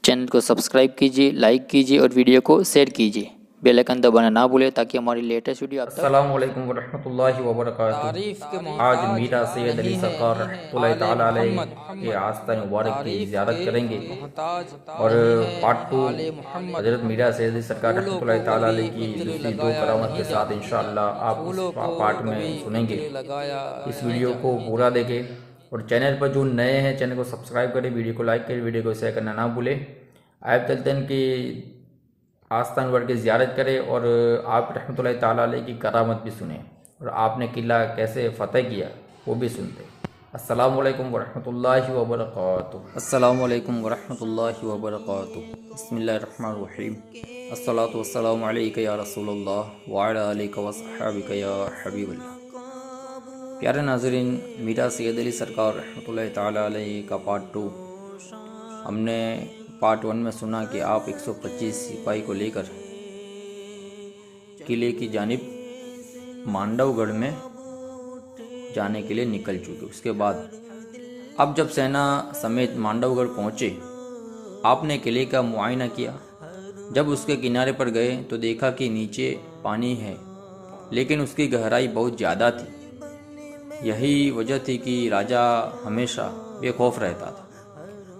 Channel को subscribe कीजिए, like कीजिए और वीडियो को शेयर कीजिए। बेल आइकन दबाना ना भूलें ताकि हमारी लेटेस्ट वीडियो आप तक। अस्सलामु अलैकुम वरहमतुल्लाहि वबरकातुहू। आज मीरा सैयद अली सरकार रहमतुल्लाहि ताला अलैह के आस्था मुबारक की ज़ियारत करेंगे और पार्ट 2 हज़रत मीरा सैयद अली सरकार रहमतुल्लाहि ताला अलैह की दूसरी दो करामत के साथ इंशाअल्लाह आप इस पार्ट में सुनेंगे। इस वीडियो को पूरा देखें और चैनल पर जो नए हैं चैनल को सब्सक्राइब करें, वीडियो को लाइक करें, वीडियो को शेयर करना ना भूलें। आयब चलते हैं कि आस्थान वर्ड की ज़ियारत करें और आप रहमतुल्लाहि ताला अलैह की करामत भी सुने और आपने किला कैसे फ़तह किया वो भी सुनते। अस्सलामु अलैकुम वरहमतुल्लाहि वबरकातुहू। अस्सलामु अलैकुम वरहमतुल्लाहि वबरकातुहू। बिस्मिल्लाहिर्रहमानिर्रहीम। अस्सलातु वस्सलामु अलैका या रसूलल्लाह व अला आलिका व सहाबिका या हबीबल्लाह। प्यारे नाज़रीन, मीरा सैयद अली सरकार रहमतुल्लाहि ताला अलैह का पार्ट 2 हमने पार्ट 1 में सुना कि आप 125 सिपाही को लेकर किले की जानिब मांडवगढ़ में जाने के लिए निकल चुके। उसके बाद अब जब सेना समेत मांडवगढ़ पहुँचे, आपने किले का मुआयना किया। जब उसके किनारे पर गए तो देखा कि नीचे पानी है, लेकिन उसकी गहराई बहुत ज़्यादा थी। यही वजह थी कि राजा हमेशा बेखौफ रहता था,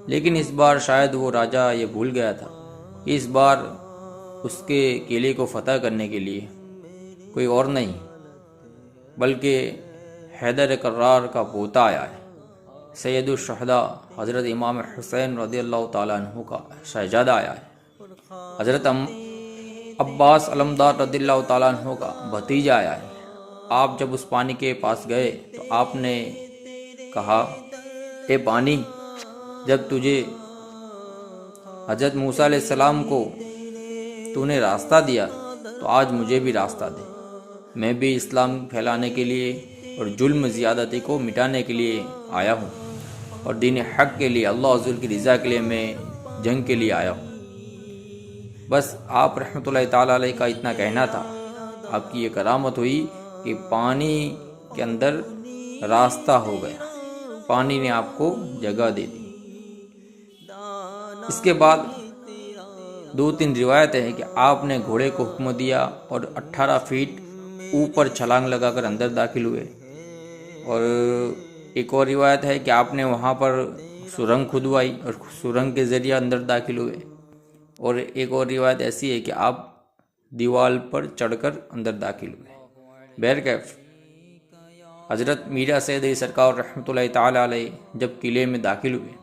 लेकिन इस बार शायद वो राजा ये भूल गया था कि इस बार उसके किले को फतह करने के लिए कोई और नहीं बल्कि हैदर कर्रार का पोता आया है। सैयदुल शहदा हज़रत इमाम हुसैन रज़ियल्लाहु ताला अन्हु का शहजादा आया है। हज़रत अब्बास अलमदार रज़ियल्लाहु ताला अन्हु का भतीजा आया है। आप जब उस पानी के पास गए तो आपने कहा, ए पानी, जब तुझे हज़रत मूसा अलैहिस्सलाम को तूने रास्ता दिया तो आज मुझे भी रास्ता दे। मैं भी इस्लाम फैलाने के लिए और जुल्म ज़ियादती को मिटाने के लिए आया हूँ और दीन हक़ के लिए, अल्लाह हुज़ूर की रज़ा के लिए मैं जंग के लिए आया हूँ। बस आप रहमतुल्लाहि ताला अलैह का इतना कहना था। आपकी ये करामत हुई कि पानी के अंदर रास्ता हो गया, पानी ने आपको जगह दे दी। इसके बाद 2-3 रिवायतें हैं कि आपने घोड़े को हुक्म दिया और 18 फीट ऊपर छलांग लगाकर अंदर दाखिल हुए। और एक और रिवायत है कि आपने वहाँ पर सुरंग खुदवाई और सुरंग के ज़रिए अंदर दाखिल हुए। और एक और रिवायत ऐसी है कि आप दीवार पर चढ़कर अंदर दाखिल हुए। बहरकैफ हज़रत मीरा सैयद अली सरकार रहमतुल्लाहि ताला अलैह जब किले में दाखिल हुए,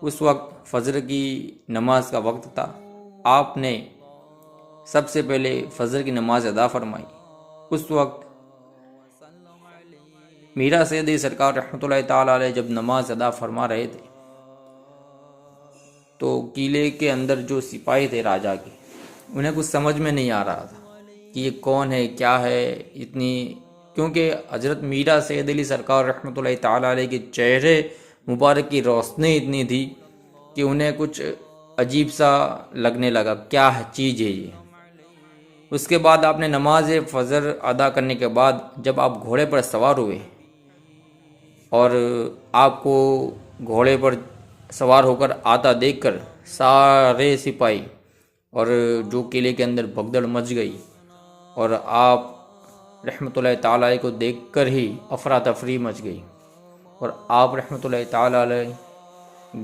उस वक्त फ़जर की नमाज का वक्त था। आपने सबसे पहले फ़जर की नमाज अदा फरमाई। उस वक्त मीरा सैयद अली सरकार रहमतुल्लाहि ताला अलैह जब नमाज अदा फरमा रहे थे तो किले के अंदर जो सिपाही थे राजा के, उन्हें कुछ समझ में नहीं आ रहा था कि ये कौन है, क्या है इतनी, क्योंकि हज़रत मीरा सैयद अली सरकार रहमतुल्लाहि ताला अलैह के चेहरे मुबारक की रोशनी इतनी थी कि उन्हें कुछ अजीब सा लगने लगा, क्या है चीज़ है ये। उसके बाद आपने नमाज फ़जर अदा करने के बाद जब आप घोड़े पर सवार हुए और आपको घोड़े पर सवार होकर आता देखकर सारे सिपाही और जो किले के अंदर भगदड़ मच गई और आप रहमतुल्लाहि ताला अलैह को देखकर ही अफरा तफरी मच गई और आप रहमतुल्लाहि ताला अलैह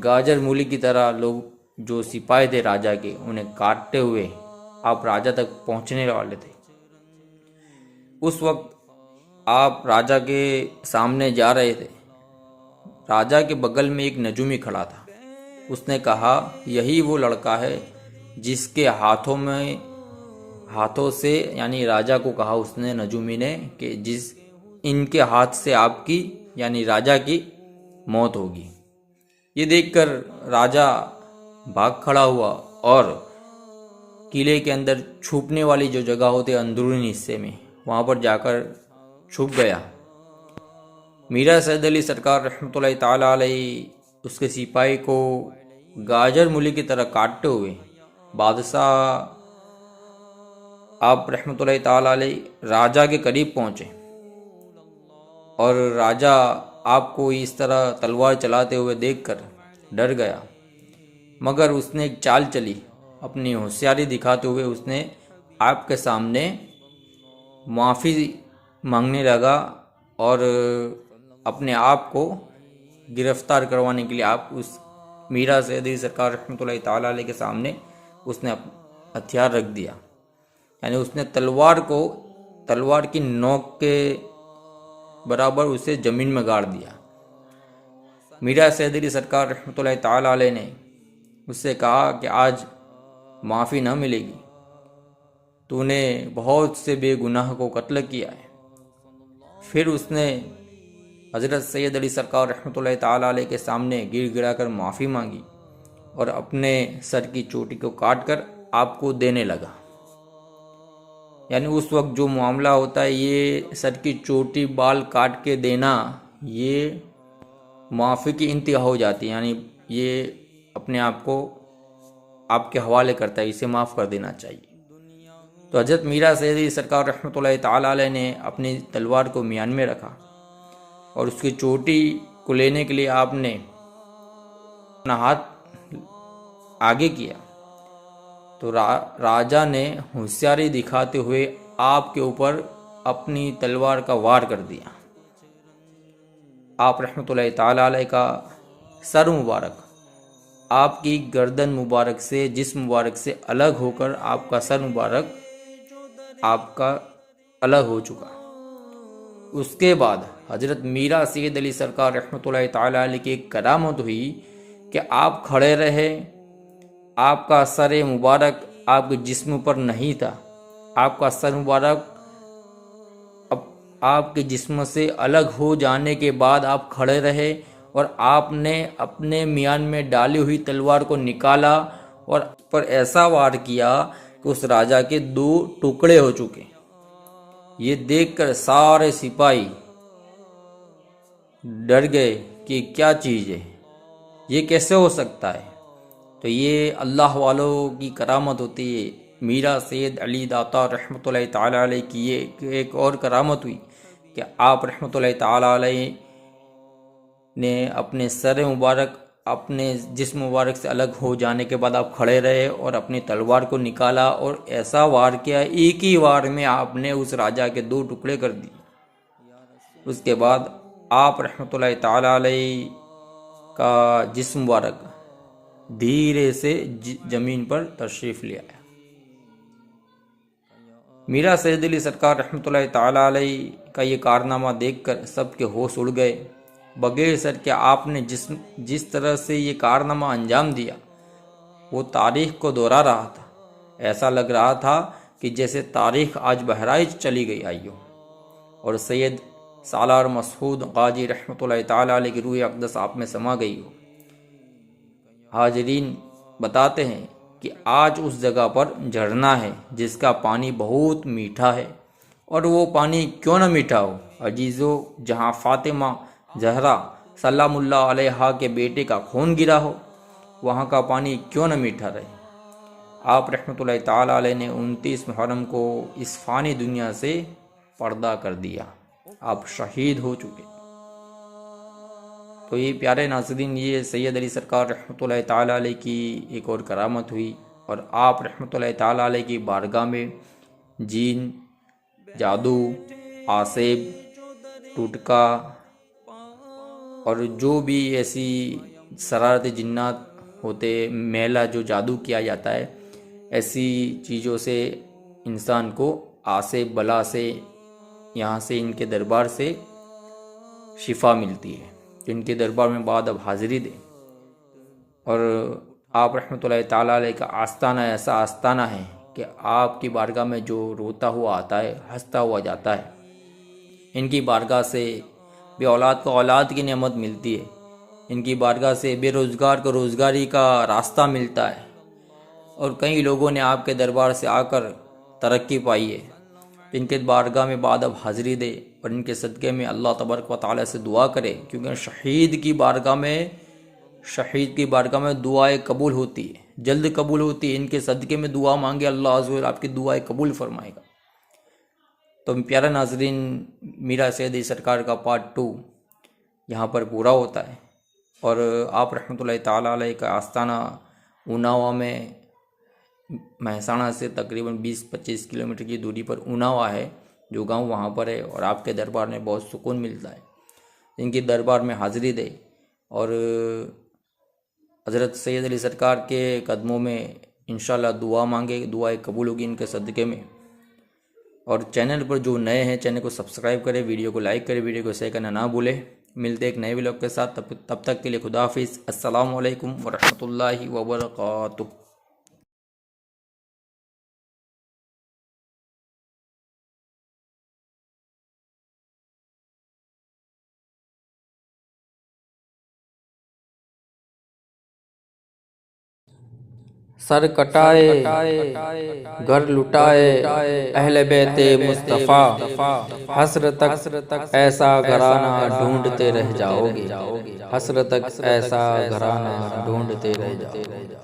गाजर मूली की तरह लोग जो सिपाही थे राजा के, उन्हें काटते हुए आप राजा तक पहुंचने वाले थे। उस वक्त आप राजा के सामने जा रहे थे। राजा के बगल में एक नजूमी खड़ा था। उसने कहा, यही वो लड़का है जिसके हाथों से, यानी राजा को कहा उसने, नजूमी ने, कि जिस इनके हाथ से आपकी यानी राजा की मौत होगी। ये देखकर राजा भाग खड़ा हुआ और किले के अंदर छुपने वाली जो जगह होती है अंदरूनी हिस्से में, वहाँ पर जाकर छुप गया। मीरा सैयद अली सरकार रहमतुल्लाहि ताला अलैह उसके सिपाही को गाजर मूली की तरह काटते हुए बादशाह आप रहमतुल्लाहि ताला अलैह राजा के करीब पहुँचे और राजा आपको इस तरह तलवार चलाते हुए देखकर डर गया مگر اس نے ایک چال چلی، اپنی ہوشیاری دکھاتے ہوئے اس نے آپ کے سامنے معافی مانگنے لگا اور اپنے آپ کو گرفتار کروانے کے لیے آپ اس میرا سید علی سرکار رحمۃ اللہ تعالیٰ علیہ کے سامنے اس نے ہتھیار رکھ دیا، یعنی اس نے تلوار کی نوک کے برابر اسے زمین میں گاڑ دیا۔ میرا سید علی سرکار رحمۃ اللہ تعالیٰ علیہ نے اس سے کہا کہ آج معافی نہ ملے گی، تو نے بہت سے بے گناہ کو قتل کیا ہے۔ پھر اس نے حضرت سید علی سرکار رحمۃ اللہ تعالیٰ علیہ کے سامنے گر گڑا کر معافی مانگی اور اپنے سر کی چوٹی کو کاٹ کر آپ کو دینے لگا۔ یعنی اس وقت جو معاملہ ہوتا ہے، یہ سر کی چوٹی بال کاٹ کے دینا، یہ معافی کی انتہا ہو جاتی ہے، یعنی یہ اپنے آپ کو آپ کے حوالے کرتا ہے، اسے معاف کر دینا چاہیے۔ تو حضرت میرا سید علی سرکار رحمۃ اللہ تعالیٰ علیہ نے اپنی تلوار کو میان میں رکھا اور اس کی چوٹی کو لینے کے لیے آپ نے اپنا ہاتھ آگے کیا تو راجا نے ہوشیاری دکھاتے ہوئے آپ کے اوپر اپنی تلوار کا وار کر دیا۔ آپ رحمۃ اللہ تعالیٰ علیہ کا سر مبارک آپ کی گردن مبارک سے، جسم مبارک سے الگ ہو کر آپ کا سر مبارک آپ کا الگ ہو چکا۔ اس کے بعد حضرت میرا سید علی سرکار رحمۃ اللہ تعالیٰ علیہ کی ایک کرامت ہوئی کہ آپ کھڑے رہے، آپ کا سر مبارک آپ کے جسم پر نہیں تھا، آپ کا سر مبارک آپ کے جسم سے الگ ہو جانے کے بعد آپ کھڑے رہے اور آپ نے اپنے میان میں ڈالی ہوئی تلوار کو نکالا اور اس پر ایسا وار کیا کہ اس راجا کے 2 ٹکڑے ہو چکے۔ یہ دیکھ کر سارے سپاہی ڈر گئے کہ کیا چیز ہے، یہ کیسے ہو سکتا ہے؟ تو یہ اللہ والوں کی کرامت ہوتی ہے۔ میرا سید علی داتا رحمۃ اللہ تعالیٰ علیہ کی یہ ایک اور کرامت ہوئی کہ آپ رحمۃ اللہ تعالیٰ علیہ نے اپنے سر مبارک اپنے جسم مبارک سے الگ ہو جانے کے بعد آپ کھڑے رہے اور اپنی تلوار کو نکالا اور ایسا وار کیا، ایک ہی وار میں آپ نے اس راجا کے 2 ٹکڑے کر دیے۔ اس کے بعد آپ رحمۃ اللہ تعالیٰ علیہ کا جسم مبارک دھیرے سے زمین پر تشریف لے آیا۔ میرا سید علی سرکار رحمۃ اللہ تعالیٰ علیہ کا یہ کارنامہ دیکھ کر سب کے ہوش اڑ گئے، بغیر سر کے آپ نے جس طرح سے یہ کارنامہ انجام دیا وہ تاریخ کو دہرا رہا تھا۔ ایسا لگ رہا تھا کہ جیسے تاریخ آج بہرائچ چلی گئی آئی ہو اور سید سالار مسعود غازی رحمۃ اللہ تعالیٰ علیہ کی روح اقدس آپ میں سما گئی ہو۔ حاضرین بتاتے ہیں کہ آج اس جگہ پر جھرنا ہے جس کا پانی بہت میٹھا ہے، اور وہ پانی کیوں نہ میٹھا ہو عزیزو، جہاں فاطمہ زہرا سلام اللہ علیہا کے بیٹے کا خون گرا ہو، وہاں کا پانی کیوں نہ میٹھا رہے۔ آپ رحمۃ اللہ تعالیٰ علیہ نے 29 محرم کو اس فانی دنیا سے پردہ کر دیا، آپ شہید ہو چکے۔ تو یہ پیارے ناظرین، یہ سید علی سرکار رحمۃ اللہ تعالیٰ علیہ کی ایک اور کرامت ہوئی، اور آپ رحمۃ اللہ تعالیٰ علیہ کی بارگاہ میں جین، جادو، آسیب، ٹوٹکا اور جو بھی ایسی شرارتی جنات ہوتے، میلا جو جادو کیا جاتا ہے، ایسی چیزوں سے انسان کو آسیب بلا سے، یہاں سے ان کے دربار سے شفا ملتی ہے۔ تو ان کے دربار میں بعد اب حاضری دیں، اور آپ رحمۃ اللہ تعالیٰ علیہ کا آستانہ ایسا آستانہ ہے کہ آپ کی بارگاہ میں جو روتا ہوا آتا ہے، ہنستا ہوا جاتا ہے۔ ان کی بارگاہ سے بے اولاد کو اولاد کی نعمت ملتی ہے، ان کی بارگاہ سے بے روزگار کو روزگاری کا راستہ ملتا ہے، اور کئی لوگوں نے آپ کے دربار سے آ کر ترقی پائی ہے۔ ان کے بارگاہ میں بعد اب حاضری دے اور ان کے صدقے میں اللہ تبارک و تعالیٰ سے دعا کرے، کیونکہ شہید کی بارگاہ میں دعائیں قبول ہوتی ہے، جلد قبول ہوتی ہے۔ ان کے صدقے میں دعا مانگے، اللہ عز و جل آپ کی دعائیں قبول فرمائے گا۔ تو پیارا ناظرین، میرا سید علی سرکار کا پارٹ 2 یہاں پر پورا ہوتا ہے، اور آپ رحمۃ اللہ تعالیٰ علیہ کا آستانہ उनावा में महसाणा से तकरीबन 20-25 किलोमीटर की दूरी पर उनावा है जो गांव वहाँ पर है, और आपके दरबार में बहुत सुकून मिलता है। इनकी दरबार में हाज़िरी दे और हज़रत सैयद अली सरकार के कदमों में इंशाल्लाह दुआ मांगे, दुआएं कबूल होगी इनके सदक़े में। और चैनल पर जो नए हैं चैनल को सब्सक्राइब करें, वीडियो को लाइक करें, वीडियो को शेयर करना ना भूलें। मिलते एक नए व्लॉग के साथ, तब तक के लिए खुदा हाफिज़। अस्सलामु अलैकुम वरहमतुल्लाहि वबरकातुहू। सर कटाए घर लुटाए अहले बैते मुस्तफ़ा, हसरतक ऐसा घराना ढूंढते रह जाओगे, हसरतक ऐसा घराना ढूंढते रह जाओगे।